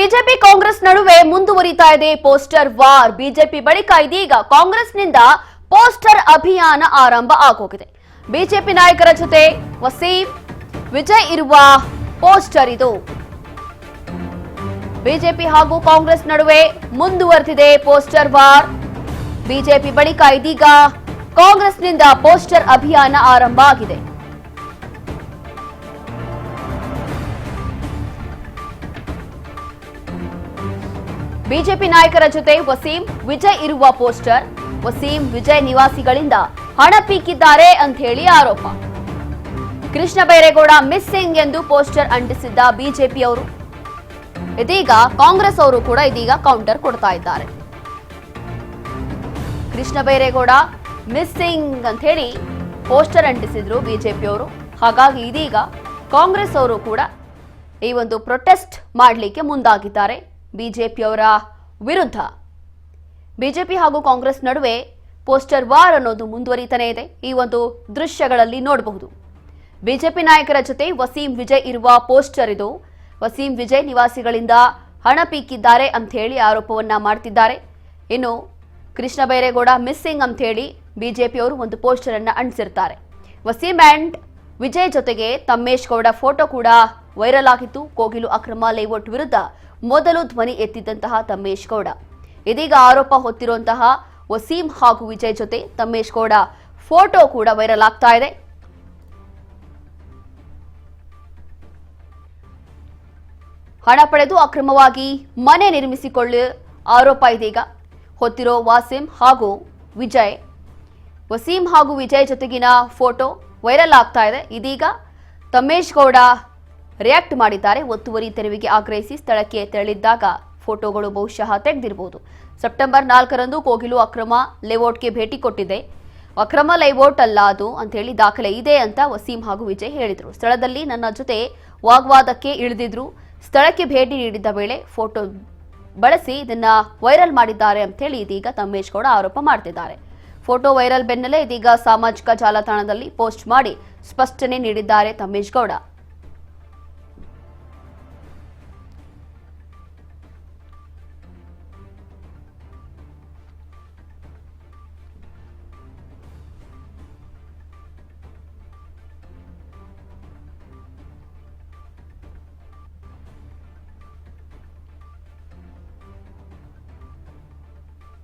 BJP Congress ನಡುವೆ ಮುಂದುವರಿತಾ ಇದೆ ಪೋಸ್ಟರ್ ವಾರ್. ಬಿಜೆಪಿ ಬಳಿಕ ಇದೀಗ ಕಾಂಗ್ರೆಸ್ನಿಂದ ಪೋಸ್ಟರ್ ಅಭಿಯಾನ ಆರಂಭ ಆಗೋಗಿದೆ. ಬಿಜೆಪಿ ನಾಯಕರ ಜೊತೆ ವಸೀಂ ವಿಜಯ್ ಇರುವ ಪೋಸ್ಟರ್ ಇದು. ಬಿಜೆಪಿ ಹಾಗೂ ಕಾಂಗ್ರೆಸ್ ನಡುವೆ ಮುಂದುವರೆದಿದೆ ಪೋಸ್ಟರ್ ವಾರ್. ಬಿಜೆಪಿ ಬಳಿಕ ಇದೀಗ ಕಾಂಗ್ರೆಸ್ನಿಂದ ಪೋಸ್ಟರ್ ಅಭಿಯಾನ ಆರಂಭ ಆಗಿದೆ. ಬಿಜೆಪಿ ನಾಯಕರ ಜೊತೆ ವಸೀಂ ವಿಜಯ್ ಇರುವ ಪೋಸ್ಟರ್. ವಸೀಂ ವಿಜಯ್ ನಿವಾಸಿಗಳಿಂದ ಹಣ ಪೀಕಿದ್ದಾರೆ ಅಂತ ಹೇಳಿ ಆರೋಪ. ಕೃಷ್ಣ ಬೈರೇಗೌಡ ಮಿಸ್ಸಿಂಗ್ ಎಂದು ಪೋಸ್ಟರ್ ಅಂಟಿಸಿದ್ದ ಬಿಜೆಪಿಯವರು ಇದೀಗ ಕಾಂಗ್ರೆಸ್ ಅವರು ಕೂಡ ಇದೀಗ ಕೌಂಟರ್ ಕೊಡ್ತಾ ಇದ್ದಾರೆ. ಕೃಷ್ಣ ಬೈರೇಗೌಡ ಮಿಸ್ಸಿಂಗ್ ಅಂತ ಹೇಳಿ ಪೋಸ್ಟರ್ ಅಂಟಿಸಿದ್ರು ಬಿಜೆಪಿಯವರು. ಹಾಗಾಗಿ ಇದೀಗ ಕಾಂಗ್ರೆಸ್ ಅವರು ಕೂಡ ಈ ಒಂದು ಪ್ರೊಟೆಸ್ಟ್ ಮಾಡಲಿಕ್ಕೆ ಮುಂದಾಗಿದ್ದಾರೆ ಬಿಜೆಪಿಯವರ ವಿರುದ್ಧ. ಬಿಜೆಪಿ ಹಾಗೂ ಕಾಂಗ್ರೆಸ್ ನಡುವೆ ಪೋಸ್ಟರ್ ವಾರ್ ಅನ್ನೋದು ಮುಂದುವರಿತಾನೆ ಇದೆ. ಈ ಒಂದು ದೃಶ್ಯಗಳಲ್ಲಿ ನೋಡಬಹುದು. ಬಿಜೆಪಿ ನಾಯಕರ ಜೊತೆ ವಸೀಂ ವಿಜಯ್ ಇರುವ ಪೋಸ್ಟರ್ ಇದು. ವಸೀಂ ವಿಜಯ್ ನಿವಾಸಿಗಳಿಂದ ಹಣ ಪೀಕಿದ್ದಾರೆ ಅಂತ ಹೇಳಿ ಆರೋಪವನ್ನ ಮಾಡ್ತಿದ್ದಾರೆ. ಇನ್ನು ಕೃಷ್ಣ ಬೈರೇಗೌಡ ಮಿಸ್ಸಿಂಗ್ ಅಂತ ಹೇಳಿ ಬಿಜೆಪಿಯವರು ಒಂದು ಪೋಸ್ಟರ್ ಅನ್ನ ಅಂಟಿಸಿರ್ತಾರೆ. ವಸೀಂ ಅಂಡ್ ವಿಜಯ್ ಜೊತೆಗೆ ತಮ್ಮೇಶ್ ಗೌಡ ಫೋಟೋ ಕೂಡ ವೈರಲ್ ಆಗಿತ್ತು. ಕೋಗಿಲು ಅಕ್ರಮ ಲೇಔಟ್ ವಿರುದ್ಧ ಮೊದಲು ಧ್ವನಿ ಎತ್ತಿದ್ದಂತಹ ತಮ್ಮೇಶ್ ಗೌಡ ಇದೀಗ ಆರೋಪ ಹೊತ್ತಿರುವಂತಹ ವಸೀಂ ಹಾಗೂ ವಿಜಯ್ ಜೊತೆ ತಮ್ಮೇಶ್ ಗೌಡ ಫೋಟೋ ಕೂಡ ವೈರಲ್ ಆಗ್ತಾ ಇದೆ. ಹಣ ಪಡೆದು ಅಕ್ರಮವಾಗಿ ಮನೆ ನಿರ್ಮಿಸಿಕೊಳ್ಳುವ ಆರೋಪ ಇದೀಗ ಹೊತ್ತಿರೋ ವಸೀಂ ಹಾಗೂ ವಿಜಯ್. ವಸೀಂ ಹಾಗೂ ವಿಜಯ್ ಜೊತೆಗಿನ ಫೋಟೋ ವೈರಲ್ ಆಗ್ತಾ ಇದೆ. ಇದೀಗ ತಮ್ಮೇಶ್ ಗೌಡ ರಿಯಾಕ್ಟ್ ಮಾಡಿದ್ದಾರೆ. ಒತ್ತುವರಿ ತೆರವಿಗೆ ಆಗ್ರಹಿಸಿ ಸ್ಥಳಕ್ಕೆ ತೆರಳಿದ್ದಾಗ ಫೋಟೋಗಳು ಬಹುಶಃ ತೆಗೆದಿರಬಹುದು. ಸೆಪ್ಟೆಂಬರ್ 4ರಂದು ಕೋಗಿಲು ಅಕ್ರಮ ಲೇಔಟ್ಗೆ ಭೇಟಿ ಕೊಟ್ಟಿದೆ. ಅಕ್ರಮ ಲೇಔಟ್ ಅಲ್ಲ ಅದು ಅಂತ ಹೇಳಿ ದಾಖಲೆ ಇದೆ ಅಂತ ವಸೀಂ ಹಾಗೂ ವಿಜಯ್ ಹೇಳಿದರು. ಸ್ಥಳದಲ್ಲಿ ನನ್ನ ಜೊತೆ ವಾಗ್ವಾದಕ್ಕೆ ಇಳಿದಿದ್ರು. ಸ್ಥಳಕ್ಕೆ ಭೇಟಿ ನೀಡಿದ್ದ ವೇಳೆ ಫೋಟೋ ಬಳಸಿ ಇದನ್ನ ವೈರಲ್ ಮಾಡಿದ್ದಾರೆ ಅಂತ ಹೇಳಿ ಇದೀಗ ತಮ್ಮೇಶ್ ಗೌಡ ಆರೋಪ ಮಾಡ್ತಿದ್ದಾರೆ. ಫೋಟೋ ವೈರಲ್ ಬೆನ್ನಲ್ಲೇ ಇದೀಗ ಸಾಮಾಜಿಕ ಜಾಲತಾಣದಲ್ಲಿ ಪೋಸ್ಟ್ ಮಾಡಿ ಸ್ಪಷ್ಟನೆ ನೀಡಿದ್ದಾರೆ ತಮ್ಮೇಶ್ ಗೌಡ.